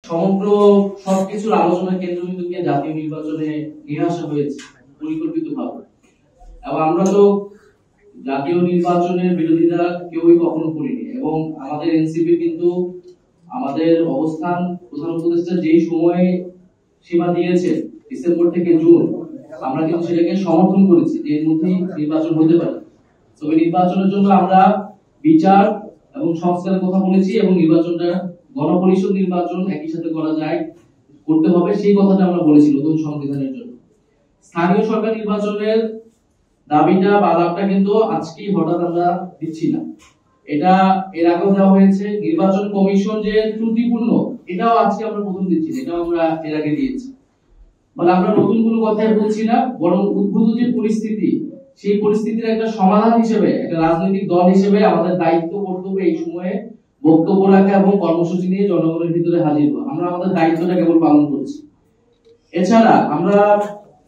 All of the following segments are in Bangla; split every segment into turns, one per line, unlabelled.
সমগ্র সবকিছুর আলোচনা কেন্দ্রবিন্দুকে জাতীয় নির্বাচনে নিয়ে আসা হয়েছে পরিকল্পিতভাবে। এবং আমরা তো জাতীয় নির্বাচনের বিরোধিতা কেউই কখনো করিনি, এবং আমাদের এনসিপি কিন্তু আমাদের অবস্থান প্রধান উপদেষ্টা যেই সময়ে সীমা দিয়েছে ডিসেম্বর থেকে জুন, আমরা কিন্তু সেটাকে সমর্থন করেছি যে এর মধ্যেই নির্বাচন হতে পারে। তবে নির্বাচনের জন্য আমরা বিচার এবং সংস্কারের কথা বলেছি, এবং নির্বাচনটা গণপরিষদ নির্বাচন একই সাথে করা যায়, করতে হবে সেই কথাটা আমরা বলেছি নতুন সংবিধানের জন্য। স্থানীয় সরকার নির্বাচনের দাবিটা বা আলাপটা কিন্তু আজকেই হঠাৎ আমরা দিচ্ছি না, এটা এর আগেও দেওয়া হয়েছে। নির্বাচন কমিশন যে ত্রুটিপূর্ণ এটাও আজকে আমরা প্রথম দিচ্ছি, এটাও আমরা এর আগে দিয়েছি। মানে আমরা নতুন কোনো কথাই বলছি না, বরং উদ্ভূত যে পরিস্থিতি সেই পরিস্থিতির একটা সমাধান হিসেবে একটা রাজনৈতিক দল হিসেবে আমাদের দায়িত্ব কর্তব্য এই সময়ে বক্তব্য রাখা এবং কর্মসূচি নিয়ে জনগণের ভিতরে হাজির হওয়া। আমরা আমাদের দায়িত্বটা কেবল পালন করছি। এছাড়া আমরা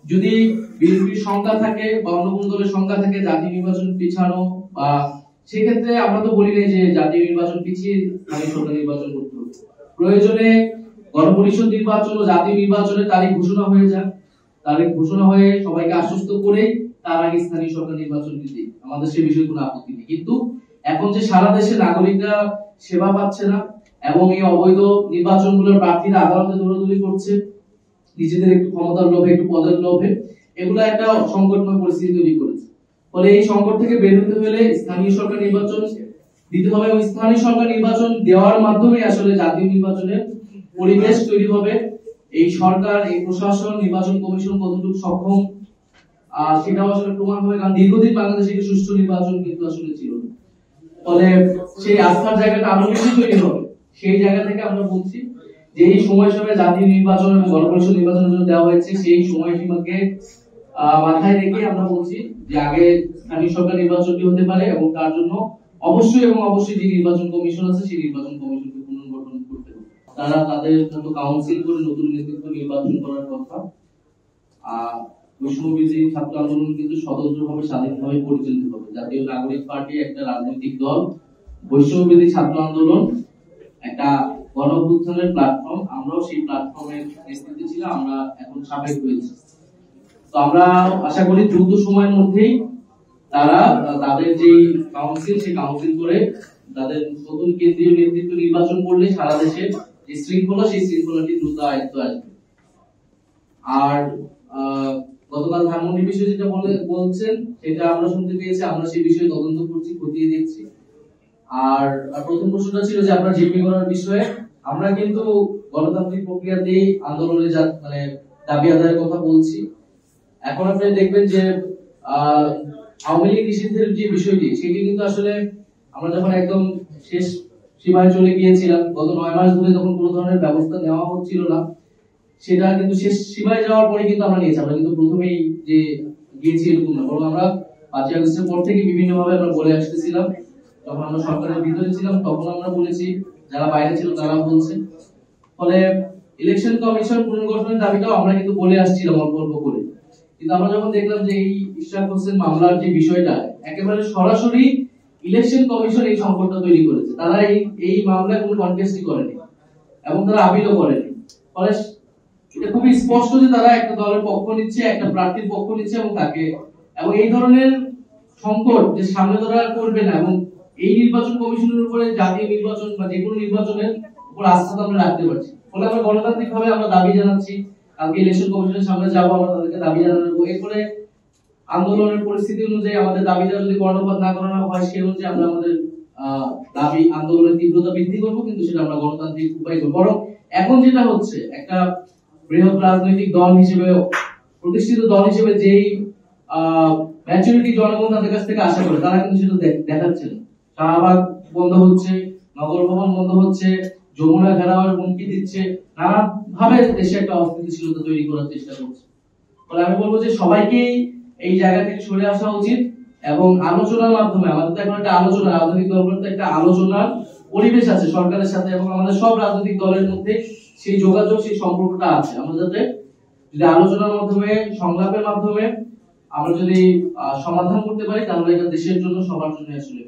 যদি বিএনপির সংখ্যা থাকে বা অন্য কোন দলের সংখ্যা থাকে জাতীয় নির্বাচন পিছানো, বা সেক্ষেত্রে আমরা তো বলি না যে জাতীয় নির্বাচন পিছিয়ে স্থানীয় সরকার নির্বাচন করতে হবে। প্রয়োজনে গণপরিষদ নির্বাচন ও জাতীয় নির্বাচনের তারিখ ঘোষণা হয়ে যাক, তারিখ ঘোষণা হয়ে সবাইকে আশ্বস্ত করে তার আগে স্থানীয় সরকার নির্বাচন দিতে আমাদের সে বিষয়ে কোনো আপত্তি নেই। কিন্তু এখন যে সারা দেশে নাগরিকরা সেবা পাচ্ছে না এবং এই অবৈধ নির্বাচনগুলোর প্রার্থীরা আদালতে দৌড়াদৌড়ি করছে নিজেদের একটু ক্ষমতার লোভে, একটু পদের লোভে, এগুলো একটা সংকটময় পরিস্থিতি তৈরি করেছে। ফলে এই সংকট থেকে বের হতে হলে স্থানীয় সরকার নির্বাচন দিতে হবে, এবং স্থানীয় সরকার নির্বাচন দেওয়ার মাধ্যমে আসলে জাতীয় নির্বাচনের পরিবেশ তৈরি হবে। এই সরকার, এই প্রশাসন, নির্বাচন কমিশন কতটুকু সক্ষম সেটাও আসলে প্রমাণ হবে, কারণ দীর্ঘদিন বাংলাদেশে সুষ্ঠু নির্বাচন কিন্তু আসলে ছিল না। ফলে সেই আস্থার জায়গাটা আরো বেশি তৈরি হবে। সেই জায়গা থেকে আমরা বলছি যে এই সময়সীমা জাতীয় নির্বাচন এবং গণপরিষদ নির্বাচনের জন্য দেওয়া হয়েছে, সেই সময়সীমাকে মাথায় রেখে আমরা বলছি যে আগে স্থানীয় সরকার নির্বাচনটি হতে পারে, এবং তার জন্য অবশ্যই এবং অবশ্যই যে নির্বাচন কমিশন আছে সেই নির্বাচন কমিশনকে পুনর্গঠন করতে হবে। তারা তাদের মতো কাউন্সিল করে নতুন নেতৃত্ব নির্বাচন করার কথা। বৈষম্যবিরোধী ছাত্র আন্দোলন কিন্তু স্বতন্ত্রভাবে স্বাধীনভাবে পরিচালিত হবে। জাতীয় নাগরিক পার্টি একটা রাজনৈতিক দল, বৈষম্যবিরোধী ছাত্র আন্দোলন একটা গণঅভ্যুত্থানের প্ল্যাটফর্ম। আমরাও সেই প্ল্যাটফর্মের নেতৃত্বে ছিলাম, আমরা এখন সাবেক হয়েছি। তো আমরা আশা করি দ্রুত সময়ের মধ্যেই তারা তাদের যে কাউন্সিল, সেই কাউন্সিল করে তাদের নতুন কেন্দ্রীয় নেতৃত্ব নির্বাচন করলে সারা দেশে যে শৃঙ্খলা, সেই শৃঙ্খলাটি দ্রুত আয়ত্ত আসবে। আর গতকাল ধানমন্ডি বিষয়ে যেটা বলছেন সেটা আমরা শুনতে পেয়েছি, আমরা সেই বিষয়ে তদন্ত করছি, খতিয়ে দেখছি। আর প্রথম প্রশ্নটা ছিল যে আপনারা জিপি করার বিষয়ে। আমরা কিন্তু গণতান্ত্রিক প্রক্রিয়াতেই আন্দোলনের মানে দাবি আদায়ের কথা বলছি। এখন আপনি দেখবেন যে আওয়ামী লীগ নিষিদ্ধের যে বিষয়টি, সেটি কিন্তু আসলে আমরা যখন একদম শেষ সীমায় চলে গিয়েছিলাম, গত 9 মাস ধরে যখন কোনো ধরনের ব্যবস্থা নেওয়া হচ্ছিল না, সেটা কিন্তু শেষ সীমায় যাওয়ার পরে কিন্তু আমরা নিয়েছি। আমরা কিন্তু প্রথমেই যে গিয়েছি এরকম না, বরং আমরা 5 আগস্টের পর থেকে বিভিন্ন ভাবে আমরা বলে আসতেছিলাম। যখন আমরা সরকারের ভিতরে ছিলাম তখন আমরা বলেছি, যারা বাইরে ছিল তারা বলছে। ফলে ইলেকশন কমিশন পুনর্গঠনের দাবিটাও আমরা কিন্তু বলে আসছিলাম অল্প অল্প করে। কিন্তু আমরা যখন দেখলাম যে এই ইশরাক হোসেন মামলার যে বিষয়টা একেবারে সরাসরি ইলেকশন কমিশন এই সংকটটা তৈরি করেছে, তারা এই মামলায় কোনো কনটেস্টই করেনি এবং তারা আপিলও করেনি। ফলে এটা খুবই স্পষ্ট যে তারা একটা দলের পক্ষ নিচ্ছে, একটা প্রার্থীর পক্ষ নিচ্ছে, এবং এই ধরনের সংকট যে সামনে তারা করবে না, এবং এই নির্বাচন কমিশনের উপরে জাতীয় নির্বাচন বা যে কোনো নির্বাচনের উপর আস্থা আমরা রাখতে পারছি। ফলে আমরা গণতান্ত্রিক ভাবে আমরা দাবি জানাচ্ছি, কালকে ইলেকশন কমিশনের সামনে যাবো, আমরা তাদেরকে দাবি জানাবো। এরপরে আন্দোলনের পরিস্থিতি অনুযায়ী আমাদের দাবিটা যদি কর্ণপাত না করানো হয়, সে অনুযায়ী আমরা আমাদের দাবি আন্দোলনের তীব্রতা বৃদ্ধি করবো, কিন্তু সেটা আমরা গণতান্ত্রিক উপায় করবো। বরং এখন যেটা হচ্ছে, একটা বৃহৎ রাজনৈতিক দল হিসেবে, প্রতিষ্ঠিত দল হিসেবে যেই ম্যাচুরিটি জনগণ তাদের কাছ থেকে আশা করে, তারা কিন্তু সেটা দেখাচ্ছে না। শাহবাগ বন্ধ হচ্ছে, নগর ভবন বন্ধ হচ্ছে, যমুনা ঘেরাওয়ের হুমকি দিচ্ছে, নানা ভাবে দেশে একটা অস্থিতিশীলতা তৈরি করার চেষ্টা করছে। ফলে আমি বলবো যে সবাইকেই এই জায়গা থেকে সরে আসা উচিত, এবং আলোচনার মাধ্যমে, আমাদের তো এখন একটা আলোচনা, রাজনৈতিক দলগুলোতে একটা আলোচনার পরিবেশ আছে সরকারের সাথে, এবং আমাদের সব রাজনৈতিক দলের মধ্যে সেই যোগাযোগ, সেই সম্পর্কটা আছে। আমরা যাতে যদি আলোচনার মাধ্যমে, সংলাপের মাধ্যমে আমরা যদি সমাধান করতে পারি, তাহলে এটা দেশের জন্য, সবার জন্য আসলে